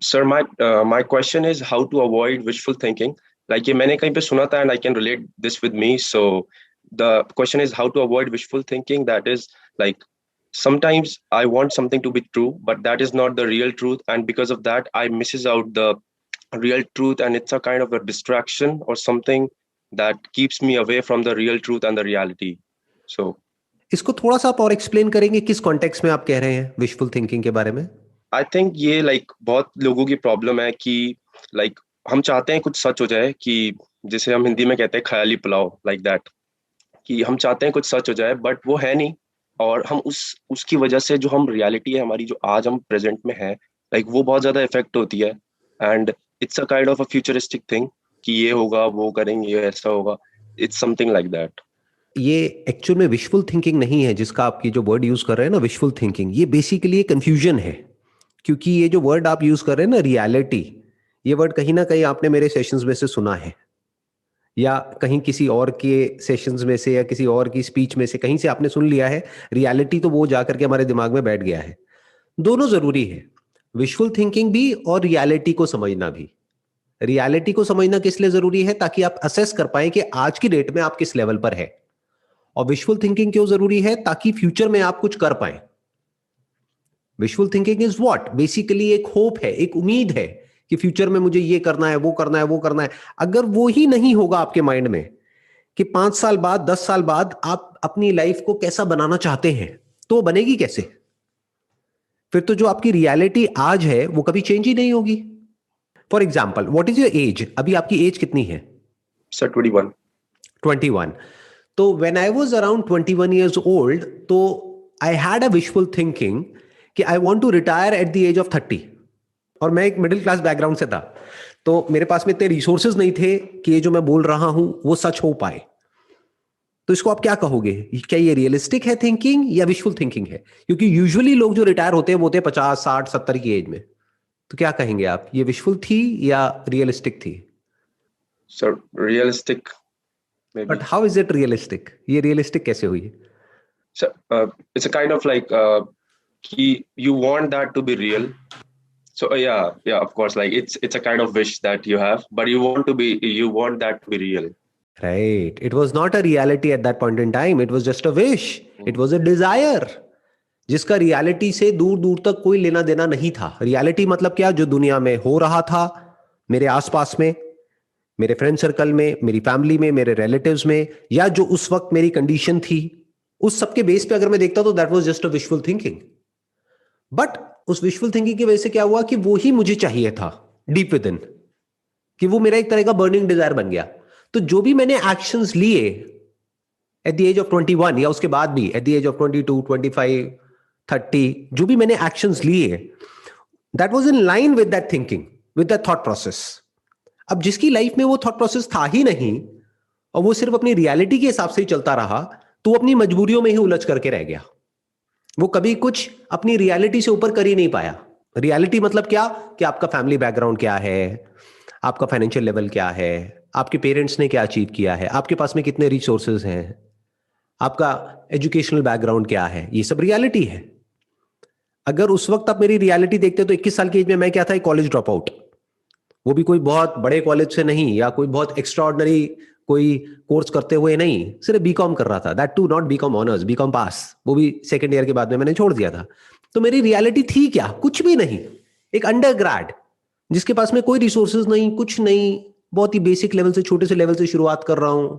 Sir, my question is how to avoid wishful thinking. Like ये मैंने कहीं पे सुना था and I can relate this with me. So the question is how to avoid wishful thinking. That is like sometimes I want something to be true, but that is not the real truth, and because of that, I misses out the real truth, and it's a kind of a distraction or something that keeps me away from the real truth and the reality. So इसको थोड़ा सा आप और explain करेंगे, किस context में आप कह रहे हैं विशफुल थिंकिंग के बारे में? आई थिंक ये बहुत लोगों की प्रॉब्लम है कि हम चाहते हैं कुछ सच हो जाए, कि जिसे हम हिंदी में कहते हैं ख्याली पुलाव, लाइक दैट, कि हम चाहते हैं कुछ सच हो जाए बट वो है नहीं। और हम उसकी वजह से जो हम रियलिटी है हमारी, जो आज हम प्रेजेंट में है, वो बहुत ज्यादा इफेक्ट होती है। And it's a kind of a futuristic thing कि ये होगा, वो करेंगे, ये ऐसा होगा। It's something like that. ये एक्चुअल में विशफुल थिंकिंग नहीं है, जिसका आप ये जो वर्ड यूज कर रहे हैं ना विशफुल थिंकिंग, ये बेसिकली कंफ्यूजन है। क्योंकि ये जो वर्ड आप यूज कर रहे हैं ना रियलिटी, ये वर्ड कहीं ना कहीं आपने मेरे सेशंस में से सुना है, या कहीं किसी और के सेशंस में से, या किसी और की स्पीच में से कहीं से आपने सुन लिया है। रियलिटी तो वो जाकर के हमारे दिमाग में बैठ गया है। दोनों जरूरी है, विशफुल थिंकिंग भी और रियलिटी को समझना भी। रियलिटी को समझना किस लिए जरूरी है? ताकि आप असेस कर पाए कि आज की डेट में आप किस लेवल पर है। और विशफुल थिंकिंग क्यों जरूरी है? ताकि फ्यूचर में आप कुछ कर पाए। Wishful thinking is what? Basically एक होप है, एक उम्मीद है कि फ्यूचर में मुझे ये करना है, वो करना है, वो करना है। अगर वो ही नहीं होगा आपके माइंड में कि 5 साल बाद, 10 साल बाद आप अपनी लाइफ को कैसा बनाना चाहते हैं, तो वो बनेगी कैसे? फिर तो जो आपकी रियलिटी आज है वो कभी चेंज ही नहीं होगी। For example, what is your age? अभी आपकी एज कितनी है? सर 21। 21। तो when I was around 21 years old, तो I had a wishful thinking कि I want to retire at the age of 30। और मैं एक मिडिल क्लास बैकग्राउंड से था, तो मेरे पास में इतने रिसोर्सेज नहीं थे कि ये जो मैं बोल रहा हूं वो सच हो पाए। तो इसको आप क्या कहोगे? क्या ये रियलिस्टिक है थिंकिंग या विशफुल थिंकिंग है? क्योंकि यूजुअली लोग जो रिटायर होते हैं वो होते हैं 50, 60, 70 की एज में। तो क्या कहेंगे आप, ये विशफुल थी या रियलिस्टिक थी? Sir realistic may but be. How is it realistic? ये रियलिस्टिक कैसे हुई? Sir it's a kind of कि you want that to be real. So yeah, of course, it's a kind of wish that you have, but you want that to be real. Right. It was not a reality at that point in time. It was just a wish. It was a desire. जिसका reality से दूर दूर तक कोई लेना देना नहीं था। रियलिटी मतलब क्या? जो दुनिया में हो रहा था, मेरे आसपास में, मेरे फ्रेंड सर्कल में, मेरी फैमिली में, मेरे रिलेटिव्स में, या जो उस वक्त मेरी कंडीशन थी, उस सबके बेस पे अगर मैं देखता तो that was just a wishful thinking. But उस विशफुल थिंकिंग की वजह से क्या हुआ कि वो ही मुझे चाहिए था डीप विद इन, कि वो मेरा एक तरह का बर्निंग डिजायर बन गया। तो जो भी मैंने एक्शंस लिए एट द एज ऑफ 21, या उसके बाद भी एट द एज ऑफ 22, 25, 30, जो भी मैंने एक्शंस लिए, that was in line with that thinking, with that thought process. अब जिसकी लाइफ में वो थॉट प्रोसेस था ही नहीं, और वो सिर्फ अपनी रियलिटी के हिसाब से ही चलता रहा, तो वो अपनी मजबूरियों में ही उलझ करके रह गया। वो कभी कुछ अपनी रियलिटी से ऊपर कर ही नहीं पाया। रियलिटी मतलब क्या? कि आपका फैमिली बैकग्राउंड क्या है, आपका फाइनेंशियल लेवल क्या है, आपके पेरेंट्स ने क्या अचीव किया है, आपके पास में कितने रिसोर्सेज हैं, आपका एजुकेशनल बैकग्राउंड क्या है, ये सब रियलिटी है। अगर उस वक्त आप मेरी रियलिटी देखते तो 21 साल की एज में मैं क्या था? एक कॉलेज ड्रॉप आउट। वो भी कोई बहुत बड़े कॉलेज से नहीं, या कोई बहुत एक्स्ट्राऑर्डिनरी कोई कोर्स करते हुए नहीं, सिर्फ बीकॉम कर रहा था। That too not BCom honours, BCom pass, वो भी सेकंड ईयर के बाद में मैंने छोड़ दिया था। तो मेरी रियलिटी थी क्या? कुछ भी नहीं। एक अंडर ग्रेड, जिसके पास में कोई रिसोर्सेज नहीं, कुछ नहीं, बहुत ही बेसिक लेवल से, छोटे से लेवल से शुरुआत कर रहा हूं।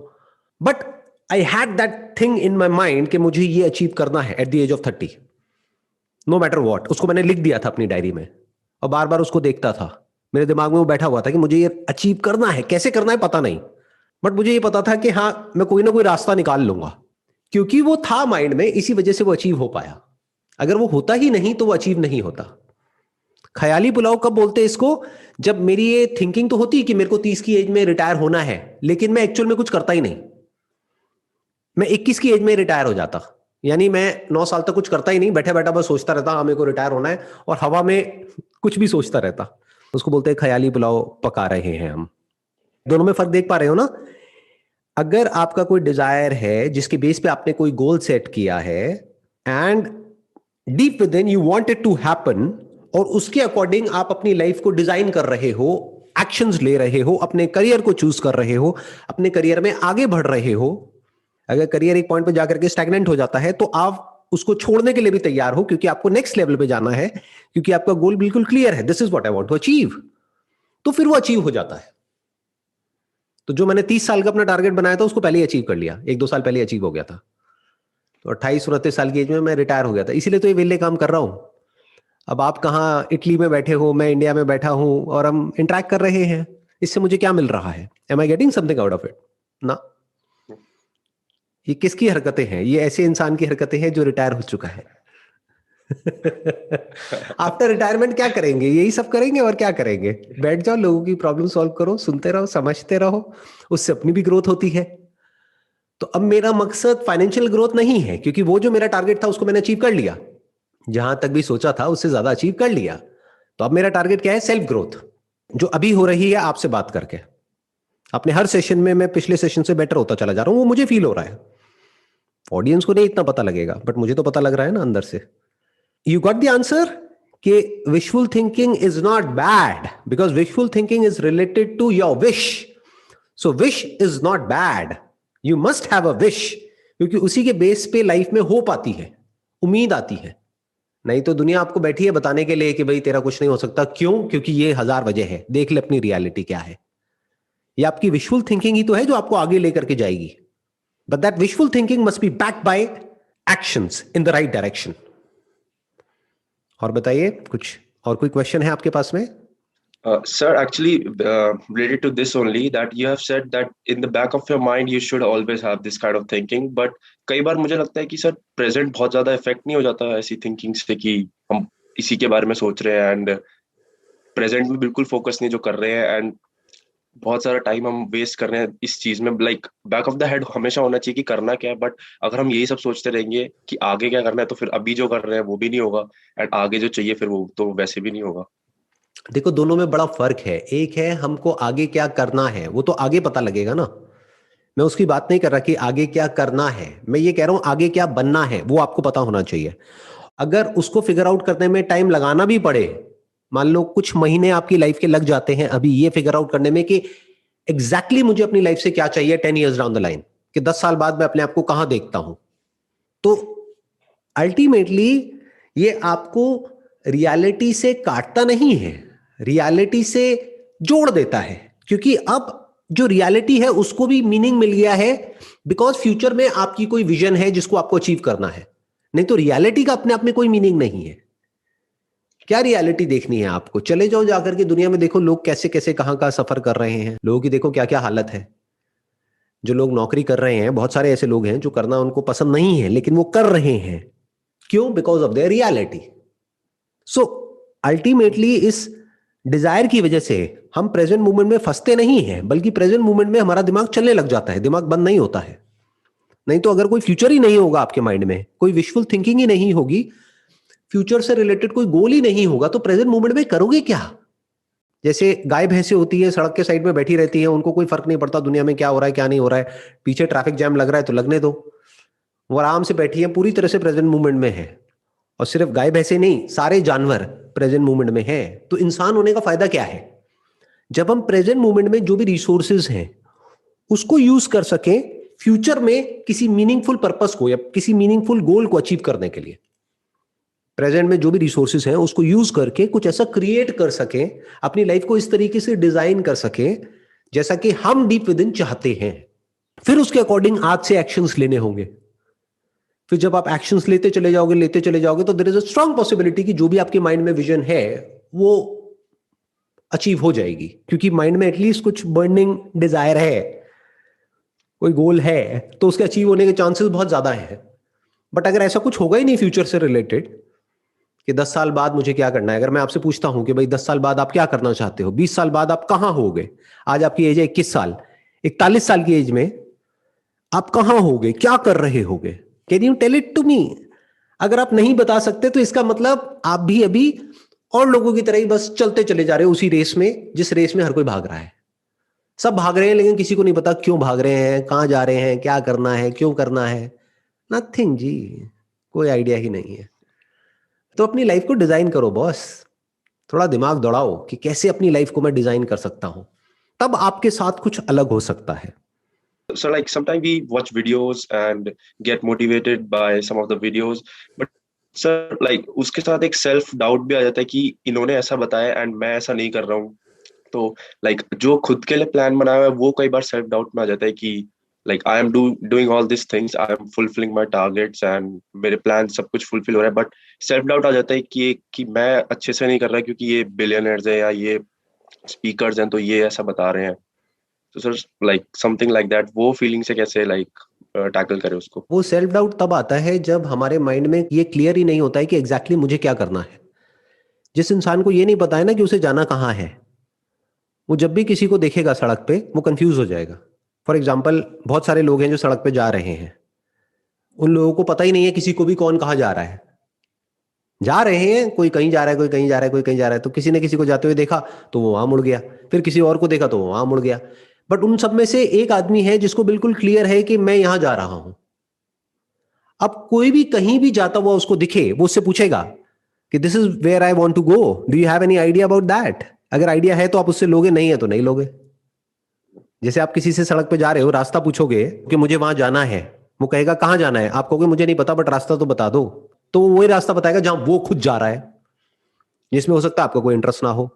But I had that thing in my mind कि मुझे ये अचीव करना है at the age of 30, no matter what. उसको मैंने लिख दिया था अपनी डायरी में, और बार बार उसको देखता था। मेरे दिमाग में वो बैठा हुआ था कि मुझे ये अचीव करना है। कैसे करना है पता नहीं, बट मुझे ये पता था कि हाँ, मैं कोई ना कोई रास्ता निकाल लूंगा। क्योंकि वो था माइंड में, इसी वजह से वो अचीव हो पाया। अगर वो होता ही नहीं तो वो अचीव नहीं होता। ख्याली पुलाव कब बोलते हैं इसको? जब मेरी ये थिंकिंग तो होती कि मेरे को 30 की एज में रिटायर होना है, लेकिन मैं एक्चुअल में कुछ करता ही नहीं। मैं 21 की एज में रिटायर हो जाता, यानी मैं 9 साल तक कुछ करता ही नहीं, बैठा बैठा बस सोचता रहता हाँ मेरे को रिटायर होना है, और हवा में कुछ भी सोचता रहता। उसको बोलते हैं ख्याली पुलाव पका रहे हैं हम। दोनों में फर्क देख पा रहे हो ना? अगर आपका कोई डिजायर है जिसके बेस पे आपने कोई गोल सेट किया है, and deep within you want it to happen, और उसके अकॉर्डिंग आप अपनी लाइफ को डिजाइन कर रहे हो, एक्शंस ले रहे हो, अपने करियर को चूज कर रहे हो, अपने करियर में आगे बढ़ रहे हो। अगर करियर एक पॉइंट पे जाकर के स्टैग्नेंट हो जाता है तो आप उसको छोड़ने के लिए भी तैयार हो, क्योंकि आपको नेक्स्ट लेवल पे जाना है, क्योंकि आपका गोल बिल्कुल क्लियर है, this is what I want to achieve. तो फिर वो अचीव हो जाता है। तो जो मैंने 30 साल का अपना टारगेट बनाया था उसको पहले ही अचीव कर लिया, 1-2 साल पहले अचीव हो गया था। तो 28-29 साल की एज में मैं रिटायर हो गया था, इसीलिए तो ये वेले काम कर रहा हूं। अब आप कहाँ इटली में बैठे हो, मैं इंडिया में बैठा हूं और हम इंटरेक्ट कर रहे हैं, इससे मुझे क्या मिल रहा है? Am I getting something out of it? ना। ये किसकी हरकतें हैं? ये ऐसे इंसान की हरकतें हैं जो रिटायर हो चुका है। आफ्टर रिटायरमेंट क्या करेंगे? यही सब करेंगे और क्या करेंगे? बैठ जाओ, लोगों की प्रॉब्लम सॉल्व करो, सुनते रहो, समझते रहो, उससे अपनी भी ग्रोथ होती है। तो अब मेरा मकसद फाइनेंशियल ग्रोथ नहीं है, क्योंकि वो जो मेरा टारगेट था उसको मैंने अचीव कर लिया, जहां तक भी सोचा था उससे ज्यादा अचीव कर लिया। तो अब मेरा टारगेट क्या है? सेल्फ ग्रोथ, जो अभी हो रही है आपसे बात करके। अपने हर सेशन में मैं पिछले सेशन से बेटर होता चला जा रहा हूं, वो मुझे फील हो रहा है। ऑडियंस को नहीं इतना पता लगेगा, बट मुझे तो पता लग रहा है ना अंदर से। यू गॉट द आंसर कि wishful thinking is not bad, because wishful thinking is related to your wish. So wish is not bad, you must have a wish, क्योंकि उसी के बेस पे लाइफ में होप आती है, उम्मीद आती है। नहीं तो दुनिया आपको बैठी है बताने के लिए कि भाई तेरा कुछ नहीं हो सकता। क्यों? क्योंकि ये 1000 वजह है। देख ले अपनी रियलिटी क्या है। ये आपकी विशफुल थिंकिंग ही तो है जो आपको आगे लेकर के जाएगी, but that wishful thinking must be backed by actions in the right direction. और बताइए, कुछ और कोई क्वेश्चन है आपके पास में? Sir, actually, related to this only, that you have said that in the back of your mind you should always have this kind of thinking, but कई बार मुझे लगता है कि सर प्रेजेंट बहुत ज्यादा इफेक्ट नहीं हो जाता ऐसी थिंकिंग से, कि हम इसी के बारे में सोच रहे हैं एंड प्रेजेंट में बिल्कुल फोकस नहीं जो कर रहे हैं, एंड बहुत सारा टाइम हम वेस्ट कर रहे हैं इस चीज में। Like back of the head हमेशा होना चाहिए कि करना क्या है, बट अगर हम यही सब सोचते रहेंगे कि आगे क्या करना है, तो फिर अभी जो कर रहे हैं वो भी नहीं होगा, एंड आगे जो चाहिए फिर वो तो वैसे भी नहीं होगा। देखो, दोनों में बड़ा फर्क है। एक है हमको आगे क्या करना है, वो तो आगे पता लगेगा ना। मैं उसकी बात नहीं कर रहा कि आगे क्या करना है, मैं ये कह रहा हूं आगे क्या बनना है, वो आपको पता होना चाहिए। अगर उसको फिगर आउट करने में टाइम लगाना भी पड़े, मान लो कुछ महीने आपकी लाइफ के लग जाते हैं अभी ये फिगर आउट करने में कि एग्जैक्टली मुझे अपनी लाइफ से क्या चाहिए 10 ईयर्स डाउन द लाइन, कि 10 साल बाद मैं अपने आप को कहां देखता हूं, तो अल्टीमेटली ये आपको रियलिटी से काटता नहीं है, रियलिटी से जोड़ देता है। क्योंकि अब जो रियलिटी है उसको भी मीनिंग मिल गया है, बिकॉज फ्यूचर में आपकी कोई विजन है जिसको आपको अचीव करना है। नहीं तो रियलिटी का अपने आप में कोई मीनिंग नहीं है। क्या रियलिटी देखनी है आपको? चले जाओ जाकर के दुनिया में, देखो लोग कैसे कैसे कहां कहां सफर कर रहे हैं, लोगों की देखो क्या क्या हालत है। जो लोग नौकरी कर रहे हैं, बहुत सारे ऐसे लोग हैं जो करना उनको पसंद नहीं है लेकिन वो कर रहे हैं। क्यों? Because of their reality. So ultimately इस डिजायर की वजह से हम प्रेजेंट मूवमेंट में फंसते नहीं हैं, बल्कि प्रेजेंट मूवमेंट में हमारा दिमाग चलने लग जाता है, दिमाग बंद नहीं होता है। नहीं तो अगर कोई फ्यूचर ही नहीं होगा आपके माइंड में, कोई विशफुल थिंकिंग ही नहीं होगी, फ्यूचर से रिलेटेड कोई गोल ही नहीं होगा, तो प्रेजेंट मूवमेंट में करोगे क्या? जैसे गाय भैंसे होती है, सड़क के साइड में बैठी रहती है, उनको कोई फर्क नहीं पड़ता दुनिया में क्या हो रहा है क्या नहीं हो रहा है, पीछे ट्रैफिक जैम लग रहा है तो लगने दो, वो आराम से बैठी है, पूरी तरह से प्रेजेंट मूवमेंट में है। और सिर्फ गाय भैंसे नहीं, सारे जानवर प्रेजेंट मूवमेंट में है। तो इंसान होने का फायदा क्या है? जब हम प्रेजेंट मूवमेंट में जो भी रिसोर्सेज हैं उसको यूज कर सकें फ्यूचर में किसी मीनिंगफुल पर्पस को या किसी मीनिंगफुल गोल को अचीव करने के लिए। प्रेजेंट में जो भी रिसोर्सेज हैं उसको यूज करके कुछ ऐसा क्रिएट कर सकें, अपनी लाइफ को इस तरीके से डिजाइन कर सकें जैसा कि हम डीप विद इन चाहते हैं। फिर उसके अकॉर्डिंग आज से एक्शंस लेने होंगे। फिर जब आप एक्शंस लेते चले जाओगे तो there is a strong possibility कि जो भी आपके माइंड में विजन है वो अचीव हो जाएगी, क्योंकि माइंड में एटलीस्ट कुछ बर्निंग डिजायर है, कोई गोल है, तो उसके अचीव होने के चांसेस बहुत ज्यादा है। बट अगर ऐसा कुछ होगा ही नहीं फ्यूचर से रिलेटेड कि 10 साल बाद मुझे क्या करना है, अगर मैं आपसे पूछता हूं कि भाई 10 साल बाद आप क्या करना चाहते हो, 20 साल बाद आप कहां होगे, आज आपकी एज है 21 साल, 41 साल की एज में आप कहां होगे, क्या कर रहे होगे? Can you tell it to me? अगर आप नहीं बता सकते तो इसका मतलब आप भी अभी और लोगों की तरह ही बस चलते चले जा रहे हो उसी रेस में जिस रेस में हर कोई भाग रहा है। सब भाग रहे हैं लेकिन किसी को नहीं पता क्यों भाग रहे हैं, कहां जा रहे हैं, क्या करना है, क्यों करना है। नथिंग जी, कोई आइडिया ही नहीं है। तो अपनी लाइफ को डिजाइन करो बॉस। थोड़ा दिमाग दौड़ाओ कि कैसे अपनी लाइफ को मैं डिजाइन कर सकता हूं, तब आपके साथ कुछ अलग हो सकता है। So like sometimes we watch videos and get motivated by some of the videos, but sir like उसके साथ एक सेल्फ डाउट भी आ जाता है कि इन्होंने ऐसा बताया एंड मैं ऐसा नहीं कर रहा हूँ। तो लाइक जो खुद के लिए प्लान बनाया हुआ है वो कई बार सेल्फ डाउट में आ जाता है कि like I am doing all this things, I am fulfilling my targets and मेरे प्लान सब कुछ फुलफिल हो रहा है, बट सेल्फ डाउट आ जाता है कि मैं अच्छे से नहीं कर रहा क्योंकि ये बिलियनर्स है या ये स्पीकर्स हैं तो ये ऐसा बता रहे हैं। तो sir like something like that, वो फीलिंग से कैसे लाइक टैकल करें उसको? वो सेल्फ डाउट तब आता है जब हमारे माइंड में ये क्लियर ही नहीं होता है कि एग्जैक्टली मुझे क्या करना है। जिस इंसान को ये नहीं पता है ना कि उसे जाना कहाँ है, वो जब भी किसी को देखेगा सड़क पे वो कंफ्यूज हो जाएगा। फॉर एग्जाम्पल, बहुत सारे लोग हैं जो सड़क पे जा रहे हैं, उन लोगों को पता ही नहीं है किसी को भी कौन कहाँ जा रहा है। जा रहे हैं, कोई कहीं जा रहा है, कोई कहीं जा रहा है, कोई कहीं जा रहा है, तो किसी ने किसी को जाते हुए देखा तो वो वहां मुड़ गया, फिर किसी और को देखा तो वो वहां मुड़ गया। बट उन सब में से एक आदमी है जिसको बिल्कुल क्लियर है कि मैं यहां जा रहा हूं। अब कोई भी कहीं भी जाता हुआ उसको दिखे, वो उससे पूछेगा कि this is where I want to go, do you have any idea about that? अगर आइडिया है तो आप उससे लोगे, नहीं है तो नहीं लोगे। जैसे आप किसी से सड़क पे जा रहे हो, रास्ता पूछोगे कि मुझे वहां जाना है, वो कहेगा कहाँ जाना है, आप कहोगे मुझे नहीं पता बट रास्ता तो बता दो, तो वो वही रास्ता बताएगा जहां वो खुद जा रहा है, जिसमें हो सकता है आपका कोई इंटरेस्ट ना हो।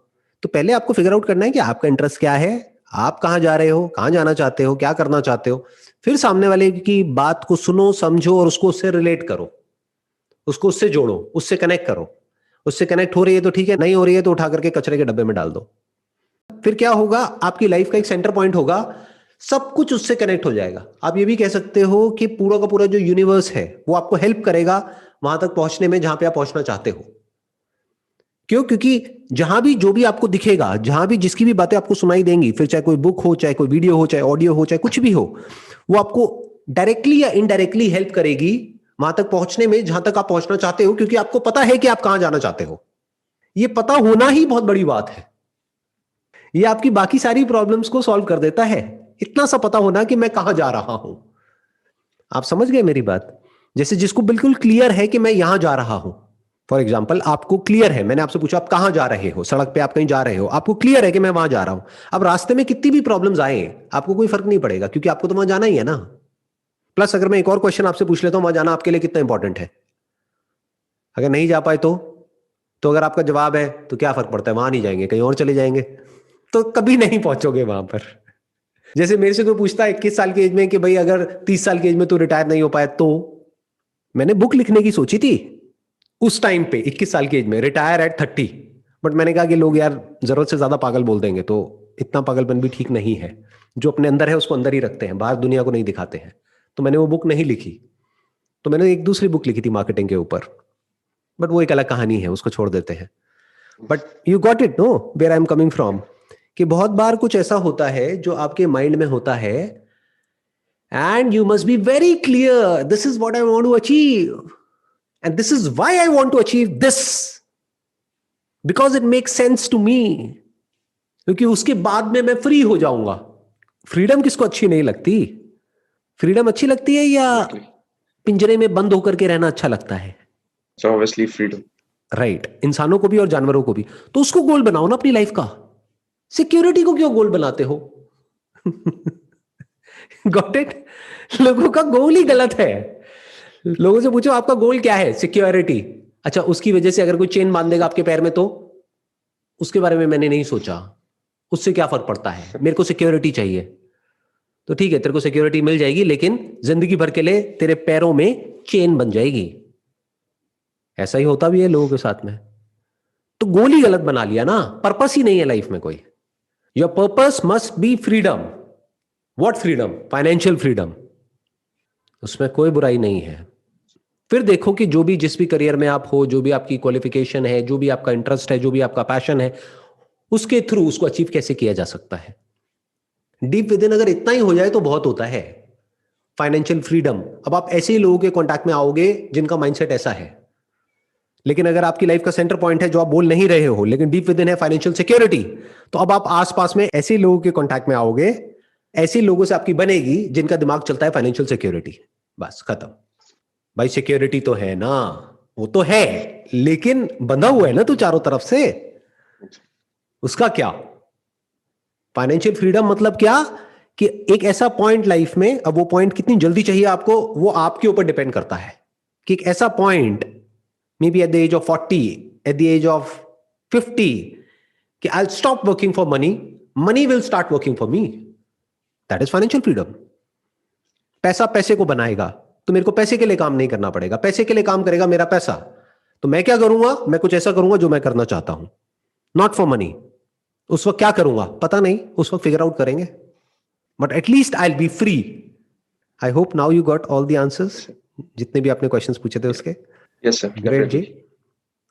तो पहले आपको फिगर आउट करना है कि आपका इंटरेस्ट क्या है, आप कहाँ जा रहे हो, कहाँ जाना चाहते हो, क्या करना चाहते हो। फिर सामने वाले की बात को सुनो, समझो और उसको उससे रिलेट करो, उसको उससे जोड़ो, उससे कनेक्ट करो। उससे कनेक्ट हो रही है तो ठीक है, नहीं हो रही है तो उठा करके कचरे के डब्बे में डाल दो। फिर क्या होगा, आपकी लाइफ का एक सेंटर पॉइंट होगा, सब कुछ उससे कनेक्ट हो जाएगा। आप ये भी कह सकते हो कि पूरा का पूरा जो यूनिवर्स है वो आपको हेल्प करेगा वहां तक पहुंचने में जहां पे आप पहुंचना चाहते हो। क्यों? क्योंकि जहां भी जो भी आपको दिखेगा, जहां भी जिसकी भी बातें आपको सुनाई देंगी, फिर चाहे कोई बुक हो, चाहे कोई वीडियो हो, चाहे ऑडियो हो, चाहे कुछ भी हो, वो आपको डायरेक्टली या इनडायरेक्टली हेल्प करेगी वहां तक पहुंचने में जहां तक आप पहुंचना चाहते हो, क्योंकि आपको पता है कि आप कहां जाना चाहते हो। ये पता होना ही बहुत बड़ी बात है। ये आपकी बाकी सारी प्रॉब्लम्स को सॉल्व कर देता है, इतना सा पता होना कि मैं कहां जा रहा हूं। आप समझ गए मेरी बात? जैसे जिसको बिल्कुल क्लियर है कि मैं यहां जा रहा हूं, फॉर एग्जाम्पल आपको क्लियर है, मैंने आपसे पूछा आप कहां जा रहे हो, सड़क पे आप कहीं जा रहे हो, आपको क्लियर है कि मैं वहां जा रहा हूं। अब रास्ते में कितनी भी प्रॉब्लम्स आए आपको कोई फर्क नहीं पड़ेगा, क्योंकि आपको तो वहां जाना ही है ना। प्लस अगर मैं एक और क्वेश्चन आपसे पूछ लेता हूं, वहां जाना आपके लिए कितना इंपॉर्टेंट है? अगर नहीं जा पाए तो अगर आपका जवाब है तो क्या फर्क पड़ता है, वहां नहीं जाएंगे कहीं और चले जाएंगे, तो कभी नहीं पहुंचोगे वहां पर। जैसे मेरे से कोई पूछता है 21 साल की एज में कि भाई अगर 30 साल की एज में तू रिटायर नहीं हो पाया तो, मैंने बुक लिखने की सोची थी उस टाइम पे 21 साल की एज में, रिटायर एट 30। बट मैंने कहा कि लोग यार जरूरत से ज्यादा पागल बोल देंगे, तो इतना पागलपन भी ठीक नहीं है। जो अपने अंदर है उसको अंदर ही रखते हैं, बाहर दुनिया को नहीं दिखाते हैं। तो मैंने वो बुक नहीं लिखी, तो मैंने एक दूसरी बुक लिखी थी मार्केटिंग के ऊपर, बट वो एक अलग कहानी है, उसको छोड़ देते हैं। But you got it know where I am coming from, कि बहुत बार कुछ ऐसा होता है जो आपके माइंड में होता है, and you must be very clear, this is what I want to achieve and this is why I want to achieve this, because it makes sense to me, क्योंकि उसके बाद में मैं फ्री हो जाऊंगा। फ्रीडम किसको अच्छी नहीं लगती? फ्रीडम अच्छी लगती है या पिंजरे में बंद होकर के रहना अच्छा लगता है? So obviously freedom. राइट, इंसानों को भी और जानवरों को भी। तो उसको गोल बनाओ ना अपनी लाइफ का। सिक्योरिटी को क्यों गोल बनाते हो? Got it? लोगों का गोल ही गलत है। लोगों से पूछो आपका गोल क्या है? सिक्योरिटी। अच्छा, उसकी वजह से अगर कोई चेन बांध देगा आपके पैर में तो उसके बारे में मैंने नहीं सोचा, उससे क्या फर्क पड़ता है, मेरे को सिक्योरिटी चाहिए। तो ठीक है, तेरे को सिक्योरिटी मिल जाएगी, लेकिन जिंदगी भर के लिए तेरे पैरों में चेन बन जाएगी। ऐसा ही होता भी है लोगों के साथ में। तो गोल ही गलत बना लिया ना, पर्पस ही नहीं है लाइफ में कोई। Your purpose must be freedom. What freedom? Financial freedom. उसमें कोई बुराई नहीं है। फिर देखो कि जो भी जिस भी करियर में आप हो, जो भी आपकी क्वालिफिकेशन है, जो भी आपका इंटरेस्ट है, जो भी आपका पैशन है, उसके थ्रू उसको अचीव कैसे किया जा सकता है। डीप विद इन अगर इतना ही हो जाए तो बहुत होता है। फाइनेंशियल फ्रीडम, अब आप ऐसे ही लोगों के कांटेक्ट में आओगे जिनका माइंडसेट ऐसा है। लेकिन अगर आपकी लाइफ का सेंटर पॉइंट है जो आप बोल नहीं रहे हो, लेकिन डीप विद इन है फाइनेंशियल सिक्योरिटी, तो अब आप आसपास में ऐसे लोगों के कांटेक्ट में आओगे, ऐसे लोगों से आपकी बनेगी जिनका दिमाग चलता है फाइनेंशियल सिक्योरिटी। बस खत्म। भाई सिक्योरिटी तो है ना, वो तो है, लेकिन बंधा हुआ है ना तू चारों तरफ से। उसका क्या? फाइनेंशियल फ्रीडम मतलब क्या कि एक ऐसा पॉइंट लाइफ में, अब वो पॉइंट कितनी जल्दी चाहिए आपको वो आपके ऊपर डिपेंड करता है, कि एक ऐसा point may be at the age of 40, at the age of 50, कि I stop working for money, money will start working for me. That is financial freedom. पैसा पैसे को बनाएगा, तो मेरे को पैसे के लिए काम नहीं करना पड़ेगा, पैसे के लिए काम करेगा मेरा पैसा. तो मैं क्या करूंगा? मैं कुछ ऐसा करूंगा जो मैं करना चाहता हूं, नॉट फॉर मनी. उस वक्त क्या करूंगा पता नहीं, उस वक्त फिगर आउट करेंगे, but at least I will be free. I hope now you got all the answers, जितने भी आपने क्वेश्चंस पूछे थे उसके. Yes sir, great ji,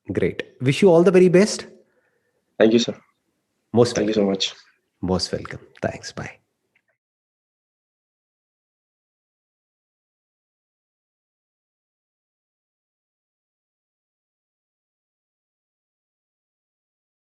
great. Wish you all the very best. Thank you sir. Most thank you so much. Most welcome. Thanks. Bye.